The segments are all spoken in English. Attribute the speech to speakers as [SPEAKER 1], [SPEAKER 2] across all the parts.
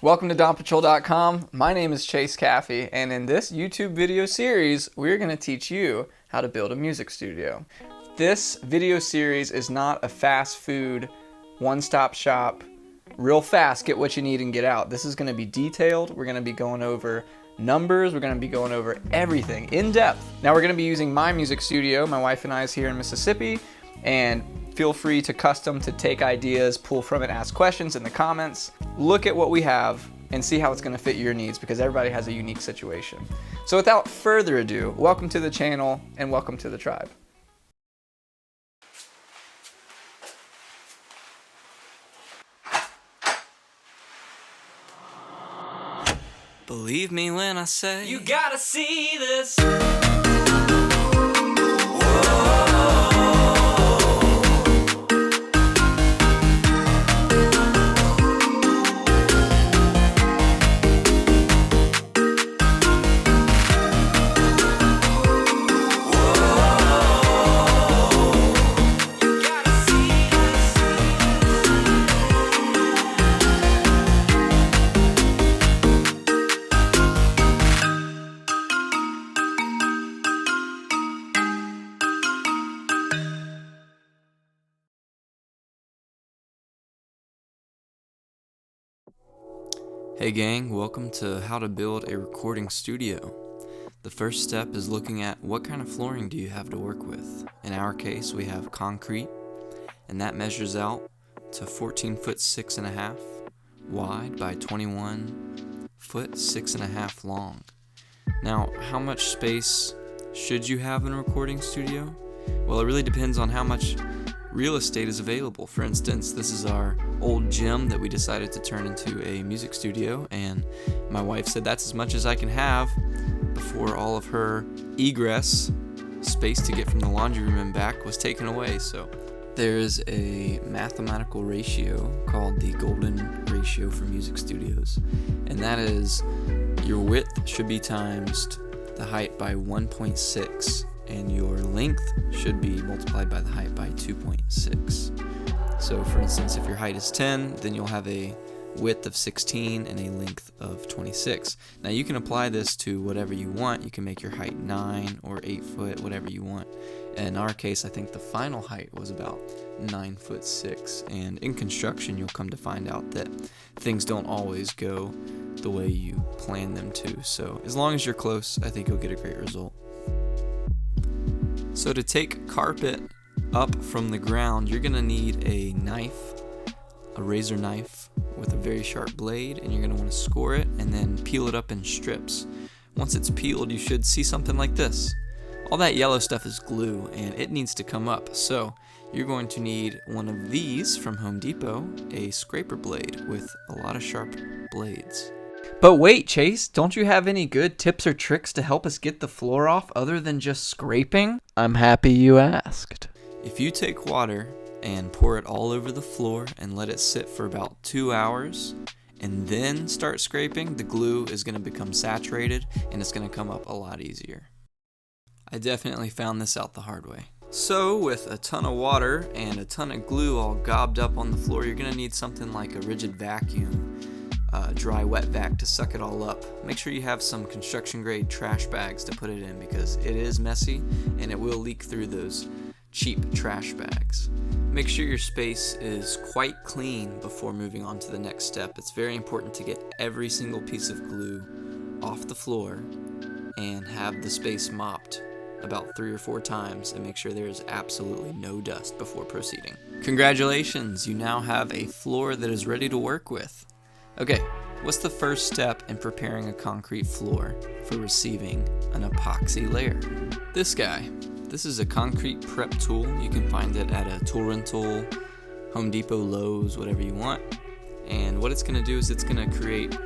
[SPEAKER 1] Welcome to Dawnpatrol.com. My name is c.caff, and in this YouTube video series, we're going to teach you how to build a music studio. This video series is not a fast food, one-stop shop, real fast, get what you need and get out. This is going to be detailed. We're going to be going over numbers. We're going to be going over everything in depth. Now we're going to be using my music studio. My wife and I is here in Mississippi, and feel free to custom, to take ideas, pull from it, ask questions in the comments. Look at what we have and see how it's going to fit your needs, because everybody has a unique situation. So without further ado, welcome to the channel and welcome to the tribe. Believe me when I say you gotta see this. Hey gang, welcome to how to build a recording studio. The first step is looking at what kind of flooring do you have to work with. In our case, we have concrete, and that measures out to 14 foot 6.5 wide by 21 foot 6.5 long. Now, how much space should you have in a recording studio? Well, it really depends on how much real estate is available. For instance, this is our old gym that we decided to turn into a music studio, and my wife said that's as much as I can have before all of her egress space to get from the laundry room and back was taken away. So there is a mathematical ratio called the golden ratio for music studios, and that is your width should be times the height by 1.6, and your length should be multiplied by the height by 2.6. So for instance, if your height is 10, then you'll have a width of 16 and a length of 26. Now you can apply this to whatever you want. You can make your height 9 or 8 foot, whatever you want. In our case, I think the final height was about 9 foot 6. And in construction, you'll come to find out that things don't always go the way you plan them to. So as long as you're close, I think you'll get a great result. So to take carpet up from the ground, you're going to need a knife, a razor knife with a very sharp blade, and you're going to want to score it and then peel it up in strips. Once it's peeled, you should see something like this. All that yellow stuff is glue, and it needs to come up. So you're going to need one of these from Home Depot, a scraper blade with a lot of sharp blades. But wait, Chase, don't you have any good tips or tricks to help us get the floor off other than just scraping? I'm happy you asked. If you take water and pour it all over the floor and let it sit for about 2 hours and then start scraping, the glue is going to become saturated and it's going to come up a lot easier. I definitely found this out the hard way. So with a ton of water and a ton of glue all gobbed up on the floor, you're going to need something like a rigid vacuum. Dry wet vac to suck it all up. Make sure you have some construction grade trash bags to put it in, because it is messy and it will leak through those cheap trash bags. Make sure your space is quite clean before moving on to the next step. It's very important to get every single piece of glue off the floor and have the space mopped about 3 or 4 times and make sure there is absolutely no dust before proceeding. Congratulations, you now have a floor that is ready to work with. Okay, what's the first step in preparing a concrete floor for receiving an epoxy layer? This guy. This is a concrete prep tool. You can find it at a tool rental, Home Depot, Lowe's, whatever you want. And what it's going to do is it's going to create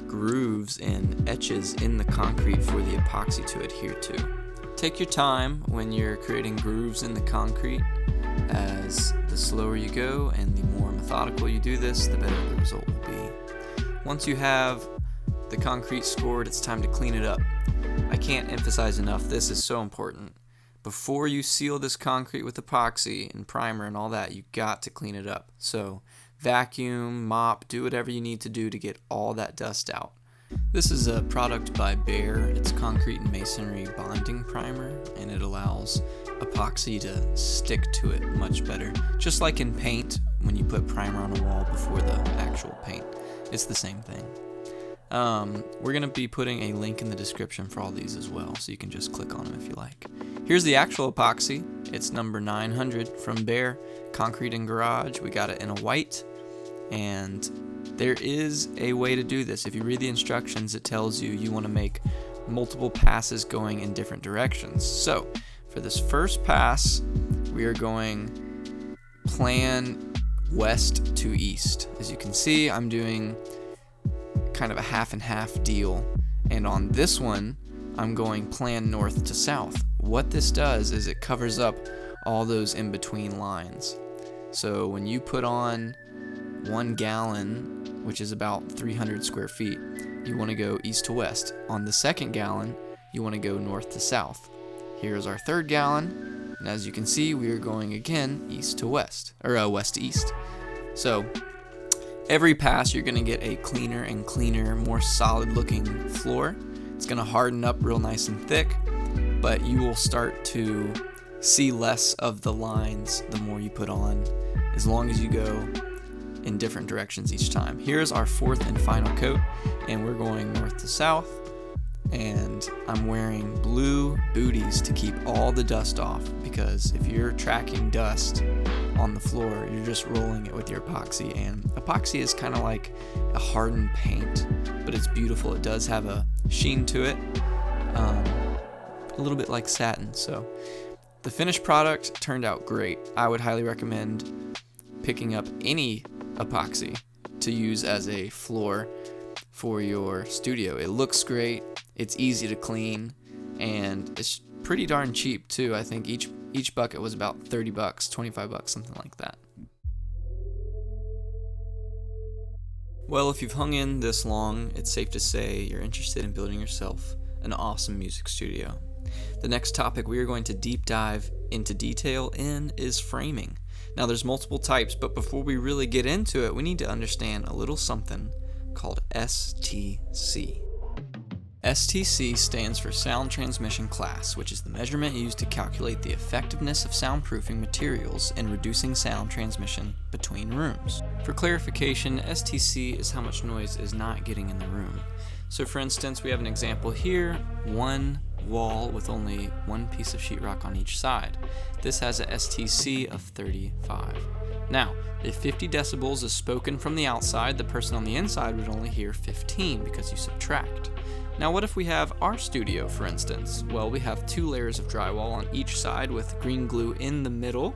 [SPEAKER 1] grooves and etches in the concrete for the epoxy to adhere to. Take your time when you're creating grooves in the concrete, as the slower you go and the more methodical you do this, the better the result will be. Once you have the concrete scored, it's time to clean it up. I can't emphasize enough, this is so important. Before you seal this concrete with epoxy and primer and all that, you got to clean it up. So vacuum, mop, do whatever you need to do to get all that dust out. This is a product by Behr. It's concrete and masonry bonding primer, and it allows epoxy to stick to it much better. Just like in paint, when you put primer on a wall before the actual paint, it's the same thing. We're going to be putting a link in the description for all these as well, so you can just click on them if you like. Here's the actual epoxy. It's number 900 from Behr, concrete and garage. We got it in a white, and there is a way to do this. If you read the instructions, it tells you want to make multiple passes going in different directions. So for this first pass, we are going plan west to east. As you can see, I'm doing kind of a half and half deal, and on this one I'm going plan north to south. What this does is it covers up all those in between lines. So when you put on 1 gallon, which is about 300 square feet, you want to go east to west. On the second gallon, you want to go north to south. Here's our third gallon, and as you can see, we are going again east to west, or west to east. So every pass, you're going to get a cleaner and cleaner, more solid looking floor. It's going to harden up real nice and thick, but you will start to see less of the lines the more you put on, as long as you go in different directions each time. Here's our fourth and final coat, and we're going north to south, and I'm wearing blue booties to keep all the dust off, because if you're tracking dust on the floor, you're just rolling it with your epoxy, and epoxy is kind of like a hardened paint, but it's beautiful. It does have a sheen to it, a little bit like satin. So the finished product turned out great. I would highly recommend picking up any epoxy to use as a floor for your studio. It looks great, it's easy to clean, and it's pretty darn cheap too. I think each bucket was about 30 bucks, 25 bucks, something like that. Well, if you've hung in this long, it's safe to say you're interested in building yourself an awesome music studio. The next topic we are going to deep dive into detail in is framing. Now, there's multiple types, but before we really get into it, we need to understand a little something called STC. STC stands for Sound Transmission Class, which is the measurement used to calculate the effectiveness of soundproofing materials in reducing sound transmission between rooms. For clarification, STC is how much noise is not getting in the room. So for instance, we have an example here, one wall with only one piece of sheetrock on each side. This has a STC of 35. Now, if 50 decibels is spoken from the outside, the person on the inside would only hear 15 because you subtract. Now, what if we have our studio, for instance? Well, we have 2 layers of drywall on each side with green glue in the middle,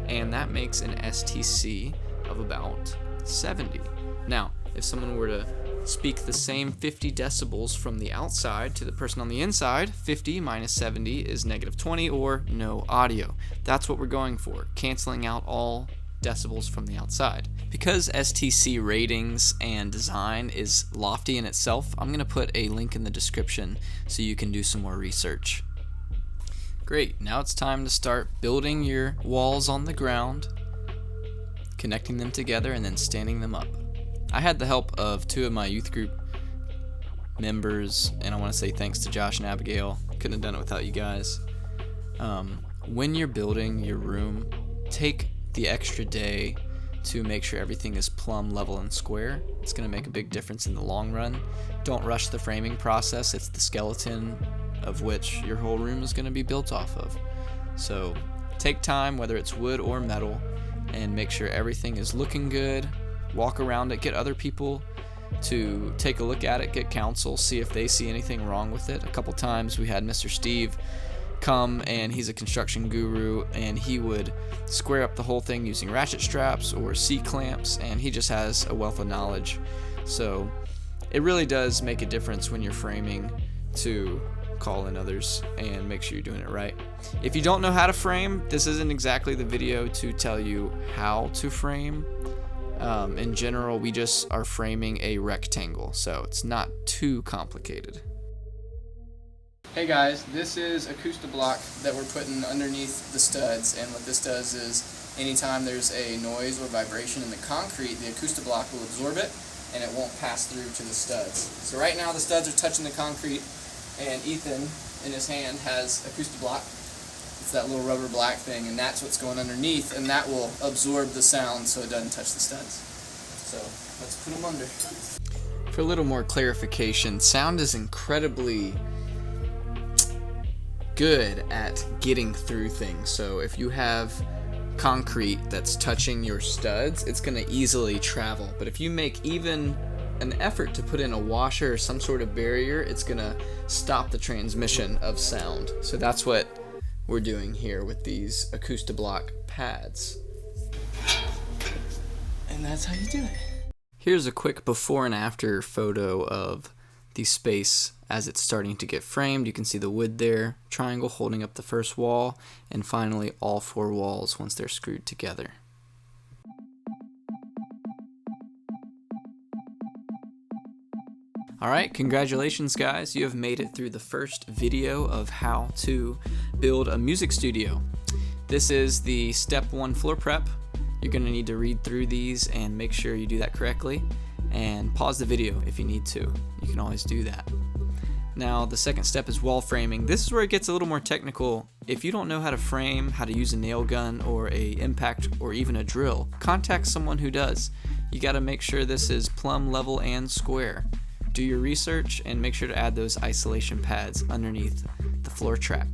[SPEAKER 1] and that makes an STC of about 70. Now, if someone were to speak the same 50 decibels from the outside to the person on the inside, 50 minus 70 is negative 20, or no audio. That's what we're going for, canceling out all decibels from the outside. Because STC ratings and design is lofty in itself, I'm going to put a link in the description so you can do some more research. Great, now it's time to start building your walls on the ground, connecting them together, and then standing them up. I had the help of 2 of my youth group members, and I want to say thanks to Josh and Abigail. Couldn't have done it without you guys. When you're building your room, take the extra day to make sure everything is plumb, level, and square. It's going to make a big difference in the long run. Don't rush the framing process. It's the skeleton of which your whole room is going to be built off of. So take time, whether it's wood or metal, and make sure everything is looking good. Walk around it, get other people to take a look at it, get counsel, see if they see anything wrong with it. A couple times we had Mr. Steve come, and he's a construction guru, and he would square up the whole thing using ratchet straps or C-clamps, and he just has a wealth of knowledge. So it really does make a difference when you're framing to call in others and make sure you're doing it right. If you don't know how to frame, this isn't exactly the video to tell you how to frame. In general, we just are framing a rectangle, so it's not too complicated. Hey guys, this is Acoustablock that we're putting underneath the studs, and what this does is
[SPEAKER 2] anytime there's a noise or vibration in the concrete, the Acoustablock will absorb it and it won't pass through to the studs. So right now the studs are touching the concrete, and Ethan in his hand has Acoustablock. It's that little rubber black thing, and that's what's going underneath, and that will absorb the sound so it doesn't touch the studs. So let's put them under.
[SPEAKER 1] For a little more clarification, sound is incredibly good at getting through things. So if you have concrete that's touching your studs, it's going to easily travel. But if you make even an effort to put in a washer or some sort of barrier, it's going to stop the transmission of sound. So that's what we're doing here with these Acoustablock pads. And that's how you do it. Here's a quick before and after photo of the space as it's starting to get framed. You can see the wood there, triangle holding up the first wall, and finally all 4 walls once they're screwed together. Alright, congratulations guys, you have made it through the first video of how to build a music studio. This is the step 1 floor prep. You're going to need to read through these and make sure you do that correctly, and pause the video if you need to. You can always do that. Now the second step is wall framing. This is where it gets a little more technical. If you don't know how to frame, how to use a nail gun or a impact or even a drill, contact someone who does. You got to make sure this is plumb, level, and square. Do your research and make sure to add those isolation pads underneath the floor track.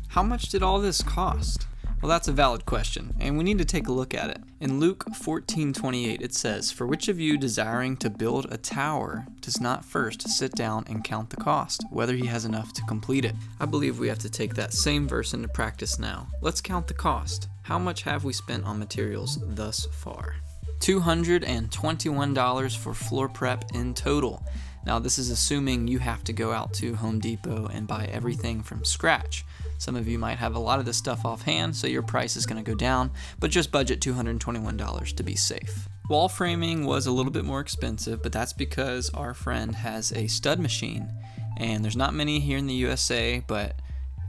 [SPEAKER 1] How much did all this cost? Well, that's a valid question, and we need to take a look at it. In Luke 14:28, it says, "For which of you desiring to build a tower does not first sit down and count the cost, whether he has enough to complete it?" I believe we have to take that same verse into practice now. Let's count the cost. How much have we spent on materials thus far? $221 for floor prep in total. Now this is assuming you have to go out to Home Depot and buy everything from scratch. Some of you might have a lot of this stuff offhand, so your price is going to go down, but just budget $221 to be safe. Wall framing was a little bit more expensive, but that's because our friend has a stud machine, and there's not many here in the USA, but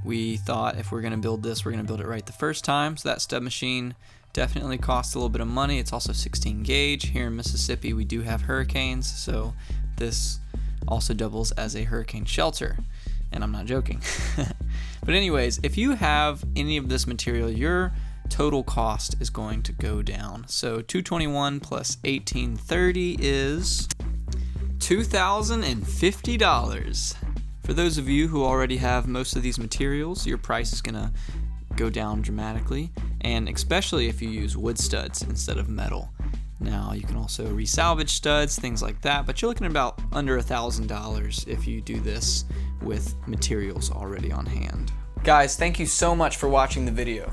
[SPEAKER 1] we thought if we're going to build this, we're going to build it right the first time. So that stud machine definitely costs a little bit of money. It's also 16 gauge. Here in Mississippi, we do have hurricanes, so this also doubles as a hurricane shelter, and I'm not joking. But anyways, if you have any of this material, your total cost is going to go down. So $221 plus $1830 is $2,050. For those of you who already have most of these materials, your price is gonna go down dramatically, and especially if you use wood studs instead of metal. Now you can also resalvage studs, things like that, but you're looking at about under $1,000 if you do this with materials already on hand. Guys, thank you so much for watching the video.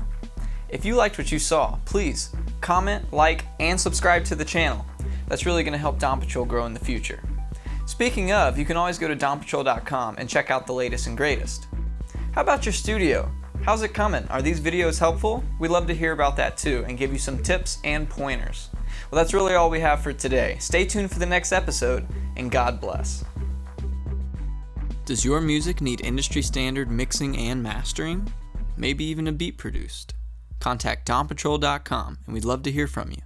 [SPEAKER 1] If you liked what you saw, please comment, like, and subscribe to the channel. That's really going to help Dawnpatrol grow in the future. Speaking of, you can always go to dawnpatrol.com and check out the latest and greatest. How about your studio? How's it coming? Are these videos helpful? We'd love to hear about that too and give you some tips and pointers. Well, that's really all we have for today. Stay tuned for the next episode, and God bless. Does your music need industry standard mixing and mastering? Maybe even a beat produced? Contact Dawnpatrol.com, and we'd love to hear from you.